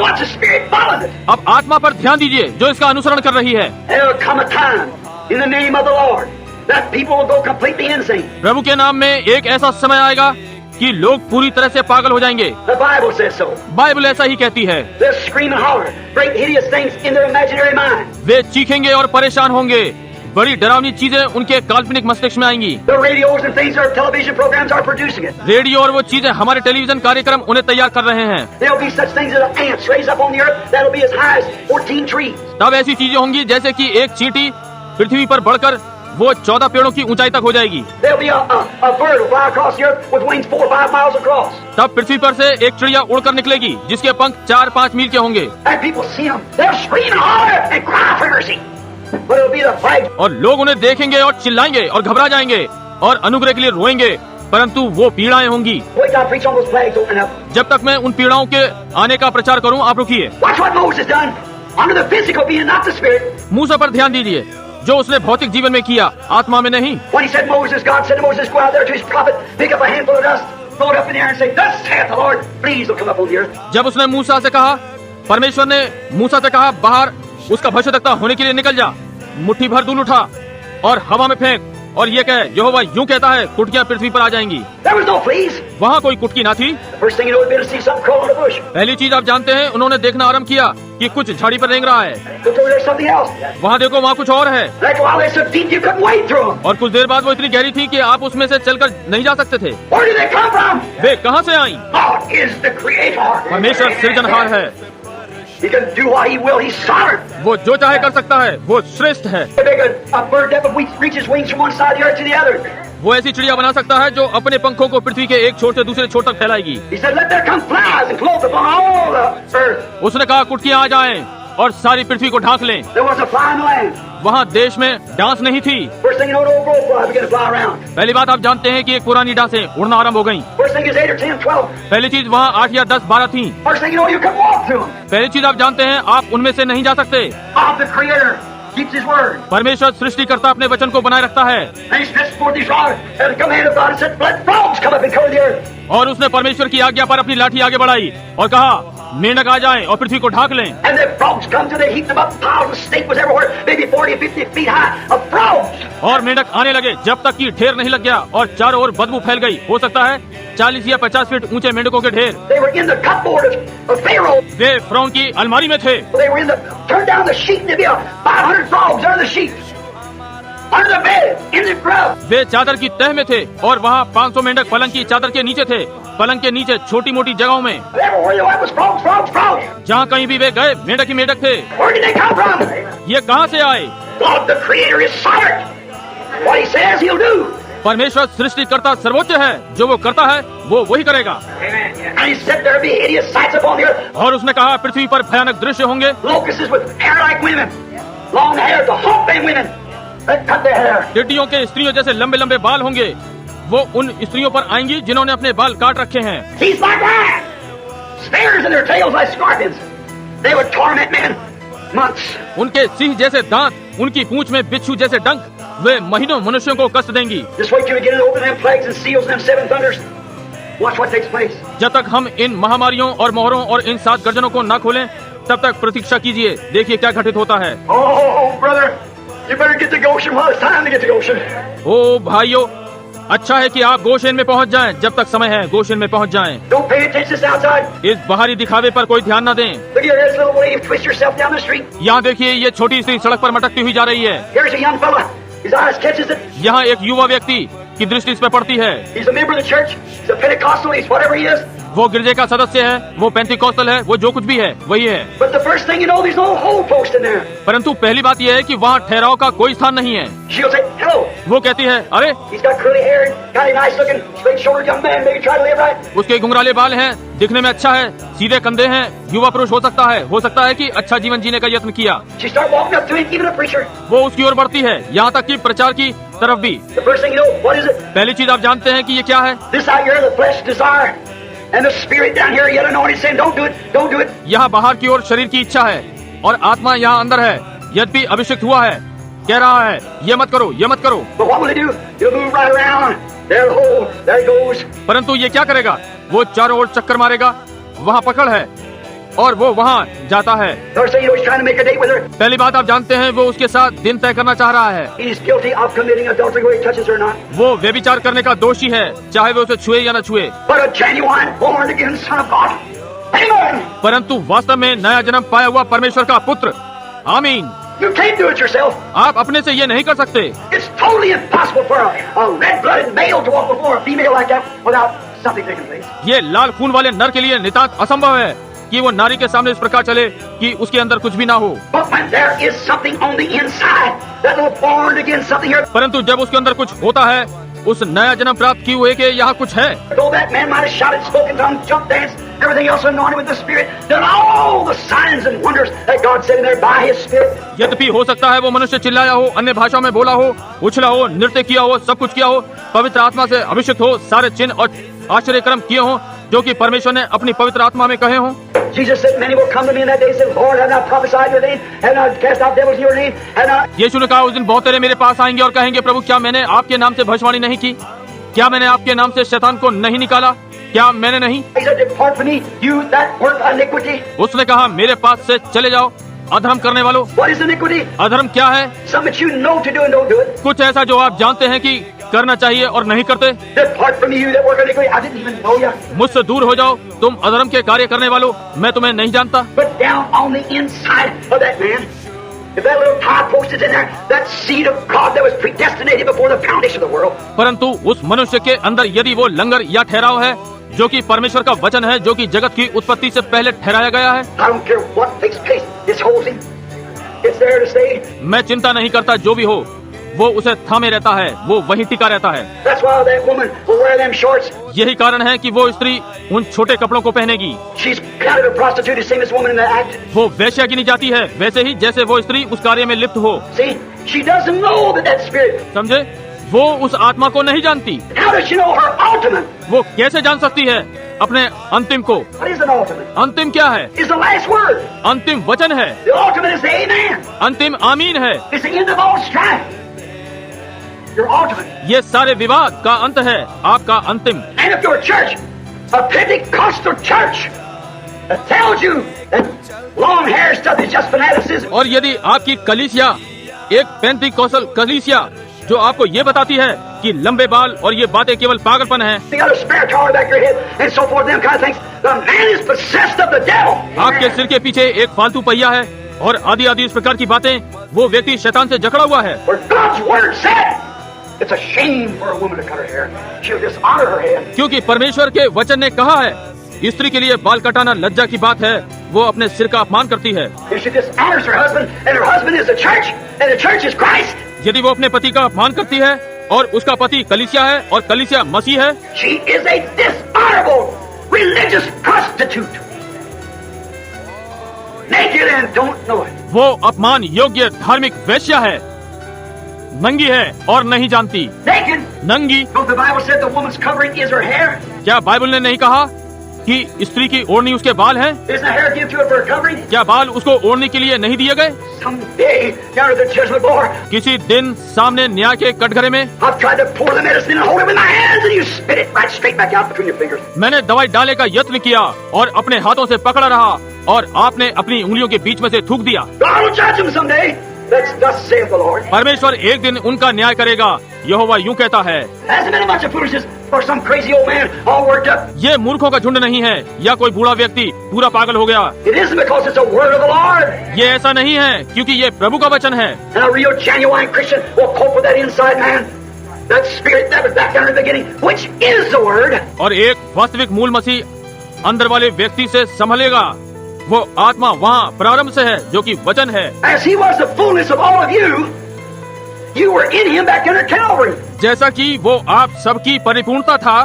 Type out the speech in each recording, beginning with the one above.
watch the Spirit follows it. अब आत्मा पर ध्यान दीजिए जो इसका अनुसरण कर रही है। There will come a time in the name of the Lord that people will go completely insane. प्रभु के नाम में एक ऐसा समय आएगा कि लोग पूरी तरह से पागल हो जाएंगे। The Bible says so. Bible ऐसा ही कहती है। They'll scream and holler, great hideous things in their imaginary mind. वे चीखेंगे और परेशान होंगे, बड़ी डरावनी चीजें उनके काल्पनिक मस्तिष्क में आएंगी। The radios and things, our television programs are producing it. Radio और वो चीजें हमारे टेलीविजन कार्यक्रम उन्हें तैयार कर रहे हैं। There'll be such things as ants raised up on the earth that'll be as high as 14 trees. तब ऐसी चीजें होंगी जैसे कि एक चींटी पृथ्वी पर बढ़कर वो 14 पेड़ों की ऊंचाई तक हो जाएगी। There'll be a bird will fly across the earth with wings 4 or 5 miles across. तब पृथ्वी पर से एक चिड़िया उड़कर निकलेगी जिसके पंख 4-5 मील के होंगे। And people see them. They'll scream and holler and cry for mercy. But it'll be the plague. और लोग उन्हें देखेंगे और चिल्लाएंगे और घबरा जाएंगे और अनुग्रह के लिए रोएंगे, परंतु वो पीड़ाएं होंगी। Wait till I preach on those plagues open up. जब तक मैं उन पीड़ाओं के आने का प्रचार करूं, आप रुकिए। Watch what Moses done under the physical being, not the spirit. मूसा पर ध्यान दीजिए जो उसने भौतिक जीवन में किया, आत्मा में नहीं। When he said Moses, God said to Moses, go out there to his prophet, pick up a handful of dust, throw it up in the air and say, thus saith the Lord, please don't come up on the earth. जब उसने मूसा से कहा, परमेश्वर ने मूसा से कहा, बाहर उसका भविष्यद्वक्ता होने के लिए निकल जा, मुट्ठी भर धूल उठा और हवा में फेंक और ये कहे, यहोवा यूं कहता है, कुटकियां पृथ्वी पर आ जाएंगी। There was no fleas. वहाँ कोई कुटकी ना थी। The first thing you know, we'd better see something crawl on the bush. पहली चीज आप जानते हैं, उन्होंने देखना आरंभ किया कि कुछ झाड़ी पर रेंग रहा है। Look over there, something else. वहाँ देखो, वहाँ कुछ और है। After a while, they're so deep you couldn't wade through them. और कुछ देर बाद वो इतनी गहरी थी कि आप उसमें से चलकर नहीं जा सकते थे। Where did they come from? वे कहाँ से आई? God is the creator. परमेश्वर सृजनहार है, He can do what he will. He's sovereign. वो जो चाहे कर सकता है, वो श्रेष्ठ है। They make a bird that reaches wings from one side of the earth to the other. वो ऐसी चिड़िया बना सकता है जो अपने पंखों को पृथ्वी के एक छोर से दूसरे छोर तक फैलाएगी। He said, let there come flies and clothes upon all the earth. उसने कहा, कुटकियां आ जाएं और सारी पृथ्वी को ढांक लें। There was a fly in the land. वहाँ देश में डांस नहीं थी। First thing you know, an old grove fly began to fly around. पहली बात आप जानते हैं कि एक पुरानी डांसें उड़ना आरंभ हो गईं। First thing is 8 or 10, 12. पहली चीज वहाँ 8 या 10, 12 थी। First thing you know, you can walk through them. पहली चीज आप जानते हैं, आप उनमें से नहीं जा सकते। God, the creator, keeps his word. परमेश्वर सृष्टिकर्ता अपने वचन को बनाए रखता है। And he stretched forth his rod at the command of God and said, let frogs come up and cover the earth. और उसने परमेश्वर की आज्ञा पर अपनी लाठी आगे बढ़ाई और कहा, मेंढक आ जाएं और पृथ्वी को ढांक लें। And the frogs come till they heaped them up. Piles of stink was everywhere, maybe 40 or 50 feet high of frogs. और मेंढक आने लगे जब तक कि ढेर नहीं लग गया और चारों ओर बदबू फैल गई। हो सकता है 40 या 50 फीट ऊंचे मेंढकों के ढेर। They were in the cupboard of Pharaoh. वे फरौन की अलमारी में थे। They were in the, turn down the sheet and there'd be 500 frogs under the sheet. Under the bed, in the grub. वे चादर की तह में थे और वहाँ 500 मेंढक पलंग की चादर के नीचे थे। पलंग के नीचे छोटी मोटी जगहों में, Everywhere you went was frogs, frogs, frogs. जहाँ कहीं भी वे गए, मेंढक ही मेंढक थे। Where did they come from? ये कहाँ से आए? God, the creator, is sovereign. What he says, he'll do. परमेश्वर सृष्टिकर्ता सर्वोच्च है, जो वो करता है वो वही करेगा। And he said there'll be hideous sights upon the earth. और उसने कहा, पृथ्वी पर भयानक दृश्य होंगे। Locusts with hair like women. Long hair to haunt them women. They cut their hair. टिड्डियों के स्त्रियों जैसे लंबे लंबे बाल होंगे। वो उन स्त्रियों पर आएंगी जिन्होंने अपने बाल काट रखे हैं। Teeth like that. Spears in their tails like scorpions. They would torment men months. उनके सिंह जैसे दांत, उनकी पूंछ में बिच्छू जैसे डंक, वे महीनों मनुष्यों को कष्ट देंगी। Just wait till we get it over them plagues and seals and them 7 thunders. Watch what takes place. जब तक हम इन महामारियों और मोहरों और इन 7 गर्जनों को न खोलें, तब तक प्रतीक्षा कीजिए। देखिए क्या घटित होता है। Oh, brother, you better get to Goshen while it's time to get to Goshen. ओ भाइयों, अच्छा है कि आप गोशेन में पहुंच जाएं। जब तक समय है, गोशेन में पहुंच जाएं। Don't pay attention to this outside. इस बाहरी दिखावे पर कोई ध्यान न दें। Look at this little lady twist herself down the street. यहाँ देखिए, ये छोटी सी सड़क पर मटकती हुई जा रही है। Here's a young fella. His eyes catches it. यहाँ एक युवा व्यक्ति की दृष्टि इस पर पड़ती है। He's a member of the church. He's a Pentecostal. He's whatever he is. वो गिरजे का सदस्य है, वो पेंटिकॉस्टल है, वो जो कुछ भी है वही है। But the first thing you know, there's no hold post in there. परंतु पहली बात यह है कि वहाँ ठहराव का कोई स्थान नहीं है। She'll say, hello. वो कहती है, अरे, He's got curly hair, got a nice looking, straight shouldered young man, maybe try to live right. उसके घुंघराले बाल हैं, दिखने में अच्छा है, सीधे कंधे हैं, युवा पुरुष हो सकता है कि अच्छा जीवन जीने का यत्न किया। She start walking up to him, even a preacher. वो उसकी ओर बढ़ती है, यहाँ तक कि प्रचार की तरफ भी। The first thing you know, what is it? पहली चीज आप जानते हैं कि ये क्या है? This out here, the flesh desire. And the spirit down here, yet anointed, saying, don't do it, don't do it. यहाँ बाहर की ओर शरीर की इच्छा है और आत्मा यहाँ अंदर है, यद्यपि अभिषेक हुआ है, कह रहा है, ये मत करो, ये मत करो। But what will he do? He'll move right around. There he goes. परंतु ये क्या करेगा? वो चारों ओर चक्कर मारेगा, वहाँ पकड़ है, और वो वहाँ जाता है। First thing you know, he's trying to make a date with her. पहली बात आप जानते हैं, वो उसके साथ दिन तय करना चाह रहा है। He's guilty of committing adultery whether he touches her or not. वो व्यभिचार करने का दोषी है, चाहे वो उसे छुए या न छुए। But a genuine, born again son of God. Amen. परंतु वास्तव में नया जन्म पाया हुआ परमेश्वर का पुत्र। आमीन। You can't do it yourself. आप अपने से ये नहीं कर सकते। It's totally impossible for a red-blooded male to walk before a female like that without something taking place. ये लाल खून वाले नर के लिए नितांत असंभव है कि वो नारी के सामने इस प्रकार चले कि उसके अंदर कुछ भी ना हो। But when there is something on the inside, that little born again something here. परंतु जब उसके अंदर कुछ होता है, उस नया जन्म प्राप्त किए हुए के यहाँ कुछ है। Though that man might have shouted, spoken tongues, jumped, danced, everything else anointed with the Spirit, done all the signs and wonders that God said in there by His Spirit. यद्यपि हो सकता है वो मनुष्य चिल्लाया हो, अन्य भाषा में बोला हो, उछला हो, नृत्य किया हो, सब कुछ किया हो, पवित्र आत्मा से अभिषेक हो, सारे चिन्ह और आश्चर्यक्रम किए हों जो कि परमेश्वर ने अपनी पवित्र आत्मा में कहे हों। Jesus said, many will come to me in that day and say, Lord, have not prophesied your name, have not cast out devils in your name, have not... यीशु ने कहा, उस दिन बहुत तेरे मेरे पास आएंगे और कहेंगे, प्रभु क्या मैंने आपके नाम से भविष्यवाणी नहीं की? क्या मैंने आपके नाम से शैतान को नहीं निकाला? क्या मैंने नहीं? He said, depart from me, you that work iniquity. उसने कहा, मेरे पास से चले जाओ अधर्म करने वालों। What is iniquity? अधर्म क्या है? Something that you know to do and don't do it. कुछ ऐसा जो आप जानते हैं कि करना चाहिए और नहीं करते। Depart from me, you that work iniquity. I didn't even know you. मुझसे दूर हो जाओ, तुम अधर्म के कार्य करने वालों, मैं तुम्हें नहीं जानता। But down on the inside of that man, if that little tie post is in there, that seed of God that was predestinated before the foundation of the world. परंतु उस मनुष्य के अंदर यदि वो लंगर या ठहराव है जो कि परमेश्वर का वचन है, जो कि जगत की उत्पत्ति से पहले ठहराया गया है, I don't care what takes place, it holds him. It's there to stay. मैं चिंता नहीं करता, जो भी हो वो उसे थामे रहता है, वो वहीं टिका रहता है। That's why that woman will wear them shorts. यही कारण है कि वो स्त्री उन छोटे कपड़ों को पहनेगी। She's counted a prostitute, the same as woman in the act. वो वेश्या गिनी जाती है, वैसे ही जैसे वो स्त्री उस कार्य में लिप्त हो। See, she doesn't know that spirit. समझे? वो उस आत्मा को नहीं जानती। How does she know her ultimate? वो कैसे जान सकती है अपने अंतिम को? What is an ultimate? अंतिम क्या है? It's the last word. अंतिम वचन है। The ultimate is the amen. अंतिम आमीन है। It's the end of all strife. Your ultimate. ये सारे विवाद का अंत है, आपका अंतिम। And if your church, a Pentecostal church, that tells you that long hair stuff is just fanaticism. और यदि आपकी कलीसिया एक पेंटिकॉस्टल कलीसिया जो आपको ये बताती है कि लंबे बाल और ये बातें केवल पागलपन है, You got a spare tire back your head and so forth, them kind of things. The man is possessed of the devil. आपके सिर के पीछे एक फालतू पहिया है और आदि आदि इस प्रकार की बातें, वो व्यक्ति शैतान से जकड़ा हुआ है। For God's word said, it's a shame for a woman to cut her hair. She'll dishonor her head. क्योंकि परमेश्वर के वचन ने कहा है, स्त्री के लिए बाल कटाना लज्जा की बात है, वो अपने सिर का अपमान करती है। If she dishonors her husband, and her husband is the church, and the church is Christ, यदि वो अपने पति का अपमान करती है और उसका पति कलीसिया है और कलीसिया मसीह है, she is a dishonorable religious prostitute. Naked and don't know it. वो अपमान योग्य धार्मिक वेश्या है, नंगी है और नहीं जानती। Naked. नंगी। Don't the Bible said the woman's covering is her hair? क्या बाइबल ने नहीं कहा कि स्त्री की ओढ़नी उसके बाल हैं? Isn't the hair given to her for a covering? क्या बाल उसको ओढ़ने के लिए नहीं दिए गए? Someday, down at the judgment bar, किसी दिन सामने न्याय के कटघरे में I've tried to pour the medicine and hold it with my hands, and you spit it right straight back out between your fingers. मैंने दवाई डालने का यत्न किया और अपने हाथों से पकड़ा रहा और आपने अपनी उंगलियों के बीच में से थूक दिया। God will judge them someday. That's thus saith the Lord. परमेश्वर एक दिन उनका न्याय करेगा, यहोवा यूं कहता है। Hasn't been a bunch of foolishness for some crazy old man all worked up. ये मूर्खों का झुंड नहीं है या कोई बूढ़ा व्यक्ति पूरा पागल हो गया। It isn't because it's a word of the Lord. ये ऐसा नहीं है, क्योंकि ये प्रभु का वचन है। And a real genuine Christian will cope with that inside man. That spirit that was back there in the beginning, which is the word. और एक वास्तविक मूल मसीह अंदर वाले व्यक्ति से संभलेगा। वो आत्मा वहाँ प्रारंभ से है जो कि वचन है। As he was the fullness of all of you, you were in him back there at Calvary. जैसा कि वो आप सबकी परिपूर्णता था,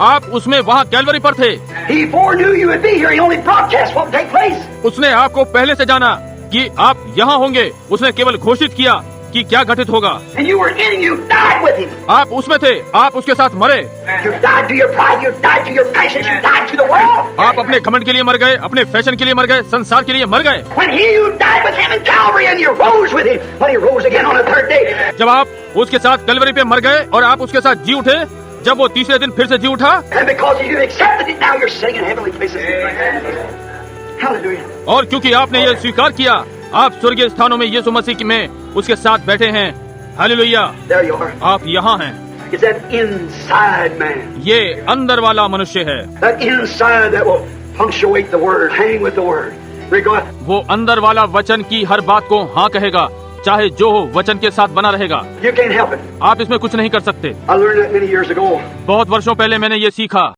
आप उसमें वहाँ कैलवरी पर थे। He foreknew you would be here. He only broadcast what would take place. उसने आपको पहले से जाना कि आप यहाँ होंगे। उसने केवल घोषित किया कि क्या घटित होगा। And you were in him. You died with him. आप उसमें थे, आप उसके साथ मरे। You died to your pride. You died to your passions. You died to the world. आप अपने घमंड के लिए मर गए, अपने फैशन के लिए मर गए, संसार के लिए मर गए। When you died with him in Calvary and you rose with him, when he rose again on the third day. जब आप उसके साथ कलवरी पे मर गए और आप उसके साथ जी उठे, जब वो तीसरे दिन फिर से जी उठा, And because you accepted it, now you're sitting in heavenly places. Hallelujah. और क्योंकि आपने यह स्वीकार किया, आप स्वर्गीय स्थानों में यीशु मसीह में उसके साथ बैठे हैं। Hallelujah, There you are. आप यहाँ हैं। It's that inside man. ये अंदर वाला मनुष्य है, That inside that will punctuate the word, hang with the word. Regard. वो अंदर वाला वचन की हर बात को हाँ कहेगा, चाहे जो हो वचन के साथ बना रहेगा। You can't help it. आप इसमें कुछ नहीं कर सकते। I learned that many years ago. बहुत वर्षों पहले मैंने ये सीखा।